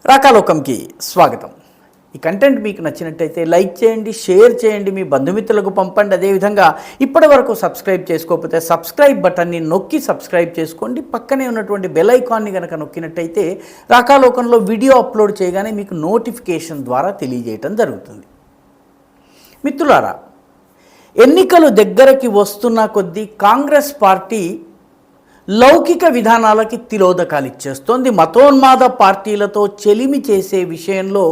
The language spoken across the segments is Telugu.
రాకాలోకంకి స్వాగతం. ఈ కంటెంట్ మీకు నచ్చినట్టయితే లైక్ చేయండి, షేర్ చేయండి, మీ బంధుమిత్రులకు పంపండి. అదేవిధంగా ఇప్పటి వరకు సబ్స్క్రైబ్ చేసుకోకపోతే సబ్స్క్రైబ్ బటన్ని నొక్కి సబ్స్క్రైబ్ చేసుకోండి. పక్కనే ఉన్నటువంటి బెల్ ఐకాన్ని కనుక నొక్కినట్టయితే రాకాలోకంలో వీడియో అప్లోడ్ చేయగానే మీకు నోటిఫికేషన్ ద్వారా తెలియజేయటం జరుగుతుంది. మిత్రులారా, ఎన్నికలు దగ్గరికి వస్తున్న కొద్దీ కాంగ్రెస్ పార్టీ లౌకిక విధానాలకి తిలోదకాలు ఇచ్చేస్తోంది. మతోన్మాద పార్టీలతో చెలిమి చేసే విషయంలో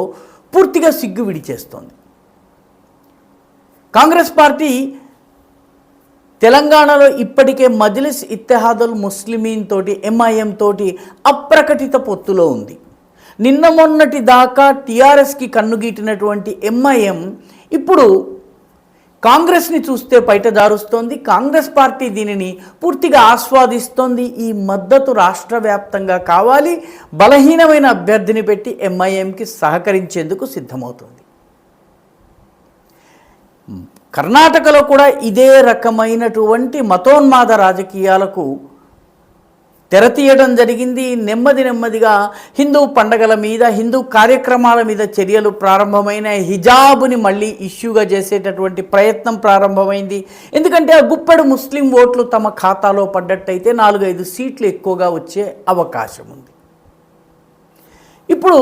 పూర్తిగా సిగ్గు విడిచేస్తోంది. కాంగ్రెస్ పార్టీ తెలంగాణలో ఇప్పటికే మజ్లిస్ ఇత్తెహాదుల్ ముస్లిమీన్ తోటి, ఎంఐఎం తోటి అప్రకటిత పొత్తులో ఉంది. నిన్న మొన్నటి దాకా టీఆర్ఎస్కి కన్నుగీటినటువంటి ఎంఐఎం ఇప్పుడు కాంగ్రెస్ని చూస్తే బయట జారుస్తోంది. కాంగ్రెస్ పార్టీ దీనిని పూర్తిగా ఆస్వాదిస్తోంది. ఈ మద్దతు రాష్ట్ర వ్యాప్తంగా కావాలి. బలహీనమైన అభ్యర్థిని పెట్టి ఎంఐఎంకి సహకరించేందుకు సిద్ధమవుతుంది. కర్ణాటకలో కూడా ఇదే రకమైనటువంటి మతోన్మాద రాజకీయాలకు తెరతీయడం జరిగింది. నెమ్మదిగా హిందూ పండగల మీద, హిందూ కార్యక్రమాల మీద చర్యలు ప్రారంభమైన, హిజాబుని మళ్ళీ ఇష్యూగా చేసేటటువంటి ప్రయత్నం ప్రారంభమైంది. ఎందుకంటే ఆ గుప్పెడు ముస్లిం ఓట్లు తమ ఖాతాలో పడ్డట్టయితే 4-5 సీట్లు ఎక్కువగా వచ్చే అవకాశం ఉంది. ఇప్పుడు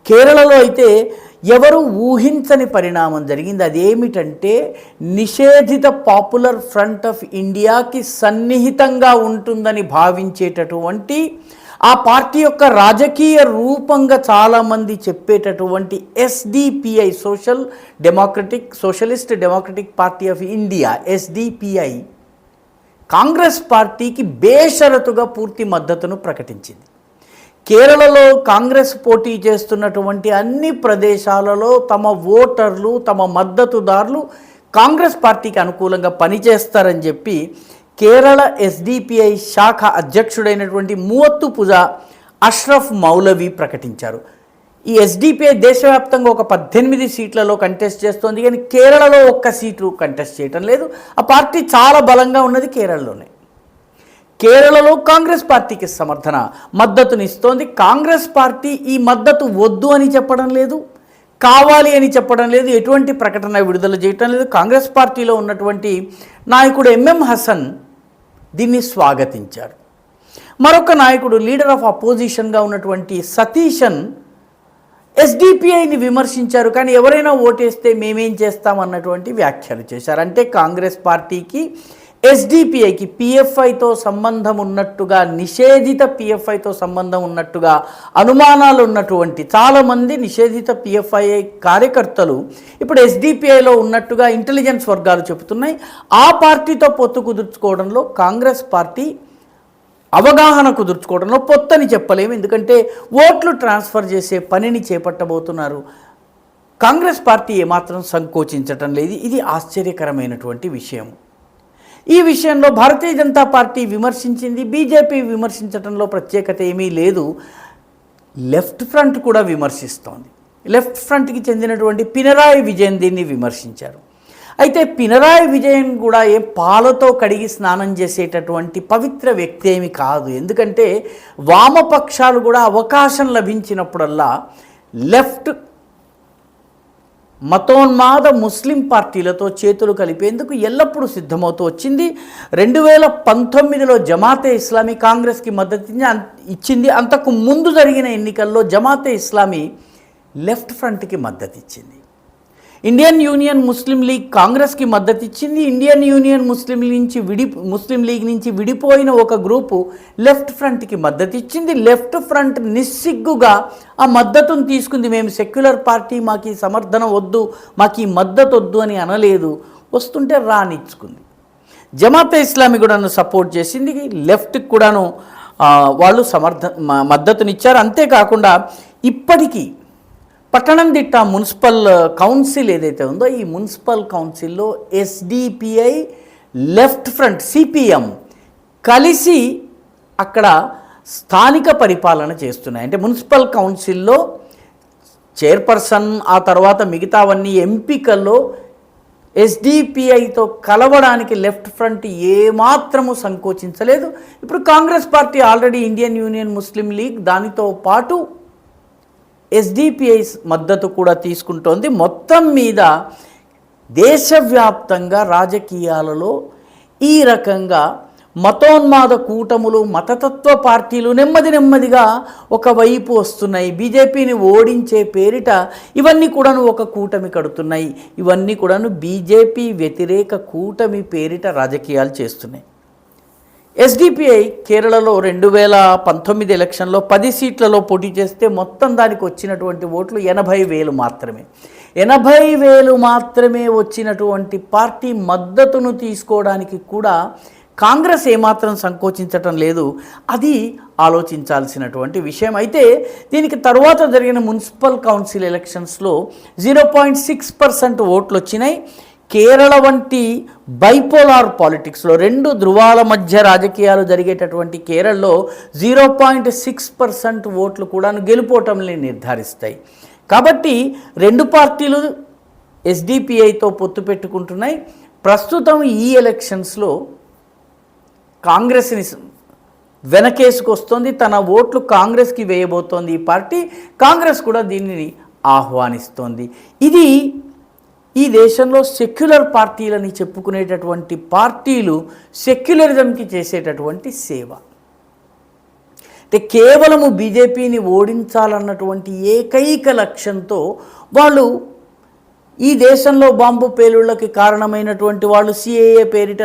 కేరళలో అయితే ఎవరు ఊహించని పరిణామం జరిగింది. అదేమిటంటే నిషేధిత పాపులర్ ఫ్రంట్ ఆఫ్ ఇండియాకి సన్నిహితంగా ఉంటుందని భావించేటటువంటి ఆ పార్టీ యొక్క రాజకీయ రూపంగా చాలామంది చెప్పేటటువంటి SDPI, socialist democratic party of India, SDPI Congress పార్టీకి బేషరతుగా పూర్తి మద్దతును ప్రకటించింది. కేరళలో కాంగ్రెస్ పోటీ చేస్తున్నటువంటి అన్ని ప్రదేశాలలో తమ ఓటర్లు, తమ మద్దతుదారులు కాంగ్రెస్ పార్టీకి అనుకూలంగా పనిచేస్తారని చెప్పి కేరళ ఎస్డిపిఐ శాఖ అధ్యక్షుడైనటువంటి మువత్తుపుజా అష్రఫ్ మౌలవి ప్రకటించారు. ఈ ఎస్డిపిఐ దేశవ్యాప్తంగా ఒక 18 సీట్లలో కంటెస్ట్ చేస్తోంది, కానీ కేరళలో ఒక్క సీటు కంటెస్ట్ చేయటం లేదు. ఆ పార్టీ చాలా బలంగా ఉన్నది కేరళలోనే. కేరళలో కాంగ్రెస్ పార్టీకి సమర్థన మద్దతునిస్తోంది. కాంగ్రెస్ పార్టీ ఈ మద్దతు వద్దు అని చెప్పడం లేదు, కావాలి అని చెప్పడం లేదు, ఎటువంటి ప్రకటన విడుదల చేయటం లేదు. కాంగ్రెస్ పార్టీలో ఉన్నటువంటి నాయకుడు ఎంఎం హసన్ దీన్ని స్వాగతించారు. మరొక నాయకుడు, లీడర్ ఆఫ్ అపోజిషన్గా ఉన్నటువంటి సతీషన్ ఎస్డిపిఐని విమర్శించారు. కానీ ఎవరైనా ఓటేస్తే మేమేం చేస్తామన్నటువంటి వ్యాఖ్యలు చేశారు. అంటే కాంగ్రెస్ పార్టీకి ఎస్డిపిఐకి పిఎఫ్ఐతో సంబంధం ఉన్నట్టుగా, నిషేధిత పిఎఫ్ఐతో సంబంధం ఉన్నట్టుగా అనుమానాలు ఉన్నటువంటి చాలామంది నిషేధిత పిఎఫ్ఐ కార్యకర్తలు ఇప్పుడు ఎస్డిపిఐలో ఉన్నట్టుగా ఇంటెలిజెన్స్ వర్గాలు చెబుతున్నాయి. ఆ పార్టీతో పొత్తు కుదుర్చుకోవడంలో కాంగ్రెస్ పార్టీ అవగాహన కుదుర్చుకోవడంలో పొత్తని చెప్పలేము. ఎందుకంటే ఓట్లు ట్రాన్స్ఫర్ చేసే పనిని చేపట్టబోతున్నారు. కాంగ్రెస్ పార్టీ ఏమాత్రం సంకోచించటం లేదు. ఇది ఆశ్చర్యకరమైనటువంటి విషయం. ఈ విషయంలో భారతీయ జనతా పార్టీ విమర్శించింది, బీజేపీ విమర్శించడంలో ప్రత్యేకత ఏమీ లేదు. లెఫ్ట్ ఫ్రంట్ కూడా విమర్శిస్తోంది. లెఫ్ట్ ఫ్రంట్కి చెందినటువంటి పినరాయి విజయన్ దీన్ని విమర్శించారు. అయితే పినరాయి విజయన్ కూడా పాలతో కడిగి స్నానం చేసేటటువంటి పవిత్ర వ్యక్తి ఏమి కాదు. ఎందుకంటే వామపక్షాలు కూడా అవకాశం లభించినప్పుడల్లా లెఫ్ట్ మతోన్మాద ముస్లిం పార్టీలతో చేతులు కలిపేందుకు ఎల్లప్పుడూ సిద్ధమవుతూ వచ్చింది. 2019లో జమాతే ఇస్లామీ కాంగ్రెస్కి మద్దతు ఇచ్చింది. అంతకు ముందు జరిగిన ఎన్నికల్లో జమాతే ఇస్లామీ లెఫ్ట్ ఫ్రంట్కి మద్దతు ఇచ్చింది. ఇండియన్ యూనియన్ ముస్లిం లీగ్ కాంగ్రెస్కి మద్దతు ఇచ్చింది. ఇండియన్ యూనియన్ ముస్లిం లీగ్ నుంచి విడిపోయిన ఒక గ్రూపు లెఫ్ట్ ఫ్రంట్కి మద్దతు ఇచ్చింది. లెఫ్ట్ ఫ్రంట్ నిస్సిగ్గుగా ఆ మద్దతును తీసుకుంది. మేము సెక్యులర్ పార్టీ, మాకు ఈ సమర్థన వద్దు, మాకు ఈ మద్దతు వద్దు అని అనలేదు, వస్తుంటే రానిచ్చుకుంది. జమాతే ఇస్లామీ కూడాను సపోర్ట్ చేసింది, లెఫ్ట్కి కూడాను వాళ్ళు మద్దతునిచ్చారు. అంతేకాకుండా ఇప్పటికీ పట్టణందిట్ట మున్సిపల్ కౌన్సిల్ ఏదైతే ఉందో ఈ మున్సిపల్ కౌన్సిల్లో ఎస్డిపిఐ, లెఫ్ట్ ఫ్రంట్, సిపిఎం కలిసి అక్కడ స్థానిక పరిపాలన చేస్తున్నాయి. అంటే మున్సిపల్ కౌన్సిల్లో చైర్పర్సన్, ఆ తర్వాత మిగతావన్నీ ఎంపికల్లో ఎస్డిపిఐతో కలవడానికి లెఫ్ట్ ఫ్రంట్ ఏమాత్రము సంకోచించలేదు. ఇప్పుడు కాంగ్రెస్ పార్టీ ఆల్రెడీ ఇండియన్ యూనియన్ ముస్లిం లీగ్ దానితో పాటు ఎస్డిపిఐ మద్దతు కూడా తీసుకుంటోంది. మొత్తం మీద దేశవ్యాప్తంగా రాజకీయాలలో ఈ రకంగా మతోన్మాద కూటములు, మతతత్వ పార్టీలు నెమ్మదిగా ఒకవైపు వస్తున్నాయి. బీజేపీని ఓడించే పేరిట ఇవన్నీ కూడాను ఒక కూటమి కడుతున్నాయి. ఇవన్నీ కూడాను బీజేపీ వ్యతిరేక కూటమి పేరిట రాజకీయాలు చేస్తున్నాయి. ఎస్డిపిఐ కేరళలో 2019 ఎలక్షన్లో 10 సీట్లలో పోటీ చేస్తే మొత్తం దానికి వచ్చినటువంటి ఓట్లు 80,000 మాత్రమే. 80,000 మాత్రమే వచ్చినటువంటి పార్టీ మద్దతును తీసుకోవడానికి కూడా కాంగ్రెస్ ఏమాత్రం సంకోచించటం లేదు. అది ఆలోచించాల్సినటువంటి విషయం. అయితే దీనికి తర్వాత జరిగిన మున్సిపల్ కౌన్సిల్ ఎలక్షన్స్లో 0.6% ఓట్లు వచ్చినాయి. కేరళ వంటి బైపోలార్ పాలిటిక్స్లో 2 ధృవాల మధ్య రాజకీయాలు జరిగేటటువంటి కేరళలో 0.6% ఓట్లు కూడా గెలుపోవటంని నిర్ధారిస్తాయి. కాబట్టి 2 పార్టీలు ఎస్డిపిఐతో పొత్తు పెట్టుకుంటున్నాయి. ప్రస్తుతం ఈ ఎలక్షన్స్లో కాంగ్రెస్ని వెనకేసుకొస్తుంది. తన ఓట్లు కాంగ్రెస్కి వేయబోతోంది ఈ పార్టీ. కాంగ్రెస్ కూడా దీనిని ఆహ్వానిస్తోంది. ఇది ఈ దేశంలో సెక్యులర్ పార్టీలని చెప్పుకునేటటువంటి పార్టీలు సెక్యులరిజంకి చేసేటటువంటి సేవ. అంటే కేవలము బీజేపీని ఓడించాలన్నటువంటి ఏకైక లక్ష్యంతో వాళ్ళు ఈ దేశంలో బాంబు పేలుళ్లకి కారణమైనటువంటి వాళ్ళు, సిఏఏ పేరిట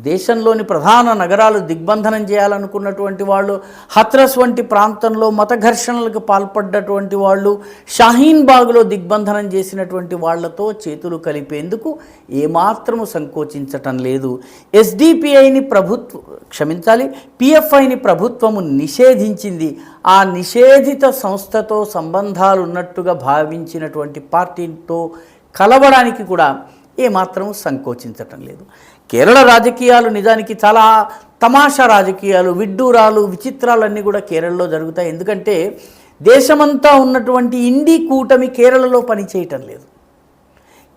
దేశంలోని ప్రధాన నగరాలు దిగ్బంధనం చేయాలనుకున్నటువంటి వాళ్ళు, హత్రస్ వంటి ప్రాంతంలో మత ఘర్షణలకు పాల్పడ్డటువంటి వాళ్ళు, షాహీన్ బాగ్లో దిగ్బంధనం చేసినటువంటి వాళ్లతో చేతులు కలిపేందుకు ఏమాత్రము సంకోచించటం లేదు. ఎస్డిపిఐని పిఎఫ్ఐని ప్రభుత్వము నిషేధించింది. ఆ నిషేధిత సంస్థతో సంబంధాలు ఉన్నట్టుగా భావించినటువంటి పార్టీతో కలవడానికి కూడా ఏమాత్రం సంకోచించటం లేదు. కేరళ రాజకీయాలు నిజానికి చాలా తమాషా రాజకీయాలు, విడ్డూరాలు, విచిత్రాలన్నీ కూడా కేరళలో జరుగుతాయి. ఎందుకంటే దేశమంతా ఉన్నటువంటి ఇండి కూటమి కేరళలో పనిచేయటం లేదు.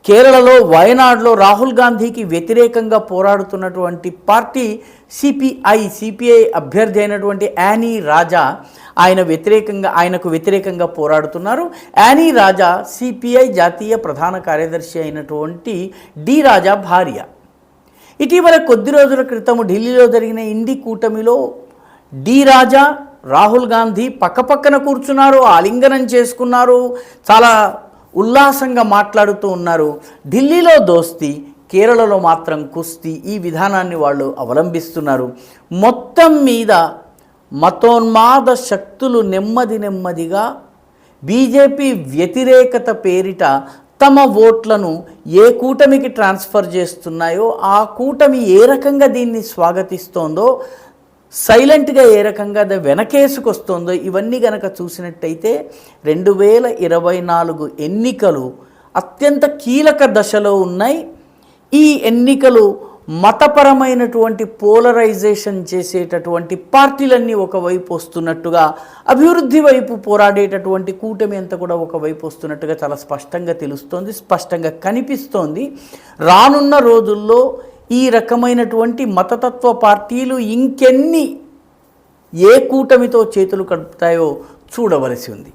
కేరళలో వయనాడులో రాహుల్ గాంధీకి వ్యతిరేకంగా పోరాడుతున్నటువంటి పార్టీ సిపిఐ అభ్యర్థి అయినటువంటి యానీ రాజా ఆయనకు వ్యతిరేకంగా పోరాడుతున్నారు. యానీ రాజా సిపిఐ జాతీయ ప్రధాన కార్యదర్శి అయినటువంటి డి రాజా భార్య. ఇటీవల కొద్ది రోజుల క్రితం ఢిల్లీలో జరిగిన ఇండి కూటమిలో డి రాజా, రాహుల్ గాంధీ పక్కపక్కన కూర్చున్నారు, ఆలింగనం చేసుకున్నారు, చాలా ఉల్లాసంగా మాట్లాడుతూ ఉన్నారు. ఢిల్లీలో దోస్తీ, కేరళలో మాత్రం కుస్తీ, ఈ విధానాన్ని వాళ్ళు అవలంబిస్తున్నారు. మొత్తం మీద మతోన్మాద శక్తులు నెమ్మదిగా బీజేపీ వ్యతిరేకత పేరిట తమ ఓట్లను ఏ కూటమికి ట్రాన్స్ఫర్ చేస్తున్నాయో, ఆ కూటమి ఏ రకంగా దీన్ని స్వాగతిస్తోందో, సైలెంట్గా ఏ రకంగా వెనకేసుకొస్తుందో, ఇవన్నీ గనక చూసినట్టయితే 2024 ఎన్నికలు అత్యంత కీలక దశలో ఉన్నాయి. ఈ ఎన్నికలు మతపరమైనటువంటి పోలరైజేషన్ చేసేటటువంటి పార్టీలన్నీ ఒకవైపు వస్తున్నట్టుగా, అభివృద్ధి వైపు పోరాడేటటువంటి కూటమి అంతా కూడా ఒకవైపు వస్తున్నట్టుగా చాలా స్పష్టంగా తెలుస్తోంది, స్పష్టంగా కనిపిస్తోంది. రానున్న రోజుల్లో ఈ రకమైనటువంటి మతతత్వ పార్టీలు ఇంకెన్ని ఏ కూటమితో చేతులు కలుపుతాయో చూడవలసి ఉంది.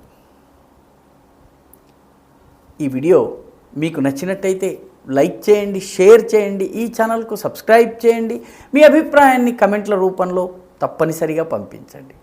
ఈ వీడియో మీకు నచ్చినట్టయితే లైక్ చేయండి, షేర్ చేయండి, ఈ ఛానల్కు సబ్స్క్రైబ్ చేయండి. మీ అభిప్రాయాన్ని కమెంట్ల రూపంలో తప్పనిసరిగా పంపించండి.